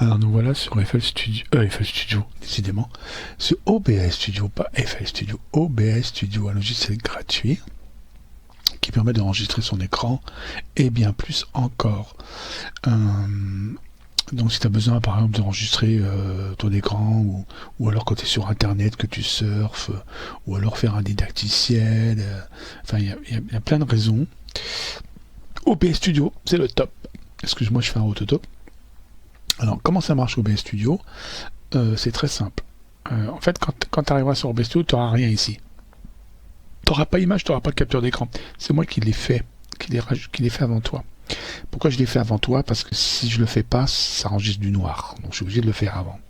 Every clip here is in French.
Alors nous voilà sur FL Studio, décidément. Sur OBS Studio, pas FL Studio, OBS Studio, un logiciel gratuit qui permet d'enregistrer son écran et bien plus encore. Donc si tu as besoin par exemple d'enregistrer ton écran ou alors quand tu es sur internet que tu surfes ou alors faire un didacticiel, enfin il y a plein de raisons. OBS Studio, c'est le top. Excuse-moi, je fais un autotop. Alors, comment ça marche OBS Studio? C'est très simple. En fait, quand tu arriveras sur OBS Studio, tu n'auras rien ici. Tu n'auras pas image, tu n'auras pas de capture d'écran. C'est moi qui l'ai fait, qui l'ai fait avant toi. Pourquoi je l'ai fait avant toi? Parce que si je le fais pas, ça enregistre du noir. Donc, je suis obligé de le faire avant.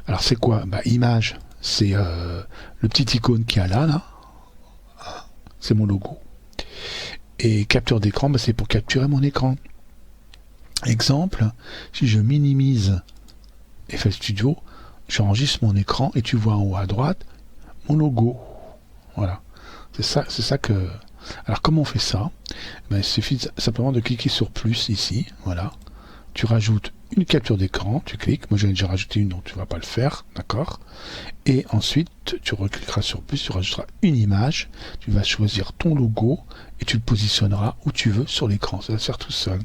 Alors, c'est quoi? Bah, image, c'est le petit icône qu'il y a là. C'est mon logo. Et capture d'écran, bah, c'est pour capturer mon écran. Exemple, si je minimise FL Studio, j'enregistre mon écran et tu vois en haut à droite mon logo. Voilà. C'est ça que... Alors comment on fait ça? Ben, il suffit simplement de cliquer sur plus ici. Voilà. Tu rajoutes une capture d'écran, tu cliques. Moi j'en ai déjà rajouté une, donc tu ne vas pas le faire. D'accord? Et ensuite, tu recliqueras sur plus, tu rajouteras une image. Tu vas choisir ton logo et tu le positionneras où tu veux sur l'écran. Ça va se faire tout seul.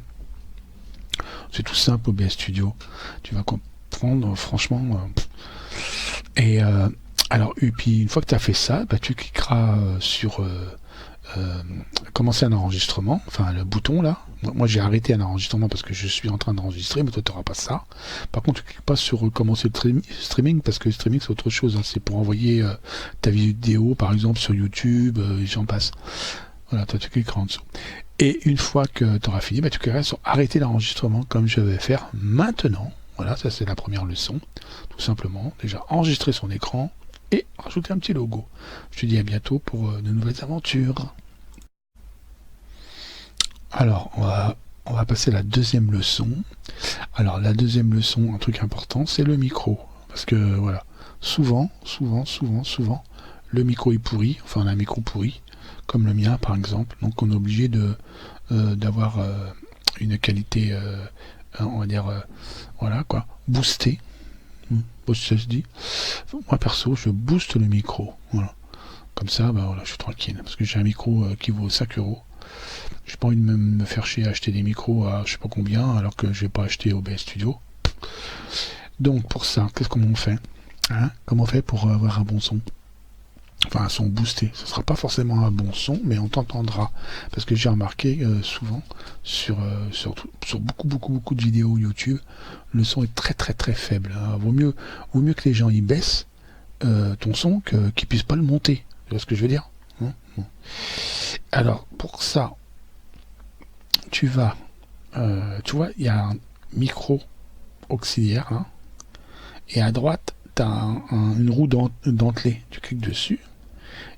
C'est tout simple OBS Studio. Tu vas comprendre, franchement. Alors, et puis une fois que tu as fait ça, bah, tu cliqueras sur commencer un enregistrement, enfin le bouton là. Moi j'ai arrêté un enregistrement parce que je suis en train d'enregistrer, mais toi tu n'auras pas ça. Par contre, tu cliques pas sur commencer le streaming parce que le streaming c'est autre chose. Hein. C'est pour envoyer ta vidéo par exemple sur YouTube, j'en passe. Voilà, toi tu cliqueras en dessous. Et une fois que tu auras fini, bah, tu cliqueras sur arrêter l'enregistrement comme je vais faire maintenant. Voilà, ça c'est la première leçon. Tout simplement, déjà enregistrer son écran et rajouter un petit logo. Je te dis à bientôt pour de nouvelles aventures. Alors, on va passer à la deuxième leçon. Alors, la deuxième leçon, un truc important, c'est le micro. Parce que, voilà, souvent, le micro est pourri. Enfin, on a un micro pourri, comme le mien, par exemple. Donc, on est obligé d'avoir une qualité, on va dire, voilà, quoi, boostée. Ça se dit. Moi, perso, je booste le micro. Voilà. Comme ça, bah, voilà, je suis tranquille. Parce que j'ai un micro qui vaut 5 €. J'ai pas envie de me faire chier à acheter des micros à je sais pas combien, alors que je vais pas acheter OBS Studio. Donc pour ça, qu'est-ce qu'on fait, hein? Comment on fait pour avoir un bon son? Enfin un son boosté. Ce sera pas forcément un bon son, mais on t'entendra. Parce que j'ai remarqué souvent sur beaucoup de vidéos YouTube, le son est très faible. Hein. Vaut mieux que les gens y baissent ton son qu'ils puissent pas le monter. Tu vois ce que je veux dire? Hein? Bon. Alors pour ça, tu vas, tu vois, il y a un micro auxiliaire là, et à droite, tu as une roue dentelée. Tu cliques dessus.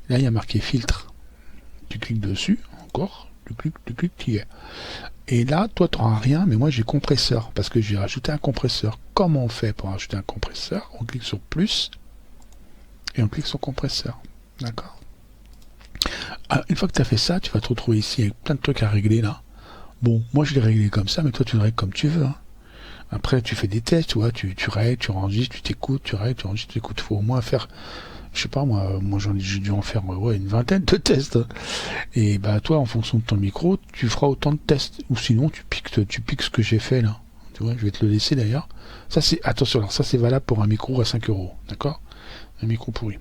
Là, il y a marqué filtre. Tu cliques dessus, encore. Tu cliques, tu y es. Et là, toi, tu n'auras rien, mais moi, j'ai compresseur, parce que j'ai rajouté un compresseur. Comment on fait pour rajouter un compresseur? On clique sur plus, et on clique sur compresseur. D'accord? Alors, une fois que tu as fait ça, tu vas te retrouver ici avec plein de trucs à régler, là. Bon, moi, je l'ai réglé comme ça, mais toi, tu le règles comme tu veux, hein. Après, tu fais des tests, tu vois, tu règles, tu enregistres, tu t'écoutes, tu règles, tu enregistres, tu écoutes. Il faut au moins faire, je sais pas, moi j'ai dû en faire une vingtaine de tests. Et bah toi, en fonction de ton micro, tu feras autant de tests. Ou sinon, tu piques ce que j'ai fait là. Tu vois, je vais te le laisser d'ailleurs. Ça c'est, attention, alors ça c'est valable pour un micro à 5 €, d'accord? Un micro pourri.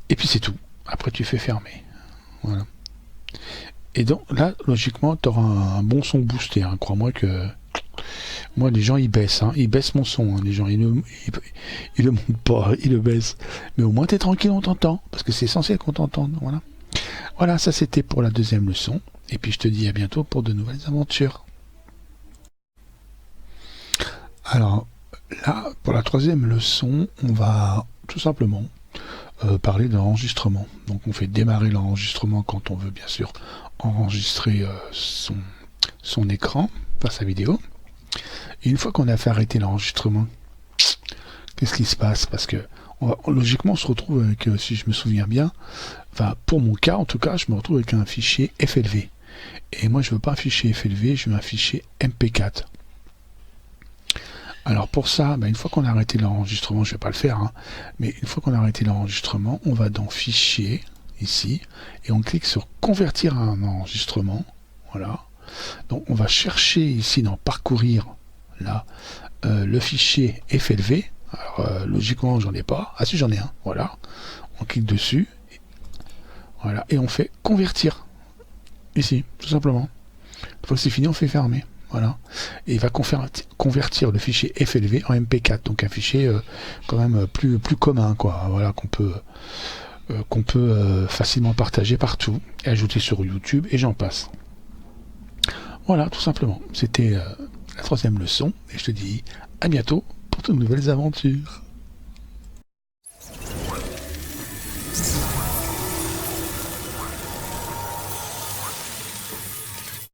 Et puis c'est tout. Après tu fais fermer. Voilà. Et donc là, logiquement, tu auras un bon son boosté. Hein. Crois-moi que moi, les gens, ils baissent. Hein. Ils baissent mon son. Hein. Les gens, ils le montent pas. Ils le baissent. Mais au moins, t'es tranquille, on t'entend. Parce que c'est essentiel qu'on t'entende. Voilà. Voilà, ça, c'était pour la deuxième leçon. Et puis, je te dis à bientôt pour de nouvelles aventures. Alors, là, pour la troisième leçon, on va tout simplement parler d'enregistrement. Donc, on fait démarrer l'enregistrement quand on veut, bien sûr, enregistrer son écran, enfin sa vidéo. Et une fois qu'on a fait arrêter l'enregistrement, qu'est-ce qui se passe? Parce que logiquement, on se retrouve avec, si je me souviens bien, enfin pour mon cas en tout cas, je me retrouve avec un fichier FLV. Et moi, je veux pas un fichier FLV, je veux un fichier MP4. Alors pour ça, une fois qu'on a arrêté l'enregistrement, je vais pas le faire, hein, mais une fois qu'on a arrêté l'enregistrement, on va dans Fichier, ici, et on clique sur Convertir à un enregistrement. Voilà. Donc on va chercher ici dans Parcourir, là, le fichier FLV. Alors logiquement, j'en ai pas. Ah si, j'en ai un. Voilà. On clique dessus. Voilà. Et on fait Convertir. Ici, tout simplement. Une fois que c'est fini, on fait fermer. Voilà. Et il va convertir le fichier FLV en MP4, donc un fichier quand même plus commun, quoi. Voilà, qu'on peut facilement partager partout et ajouter sur YouTube et j'en passe. Voilà, tout simplement. C'était la troisième leçon et je te dis à bientôt pour de nouvelles aventures.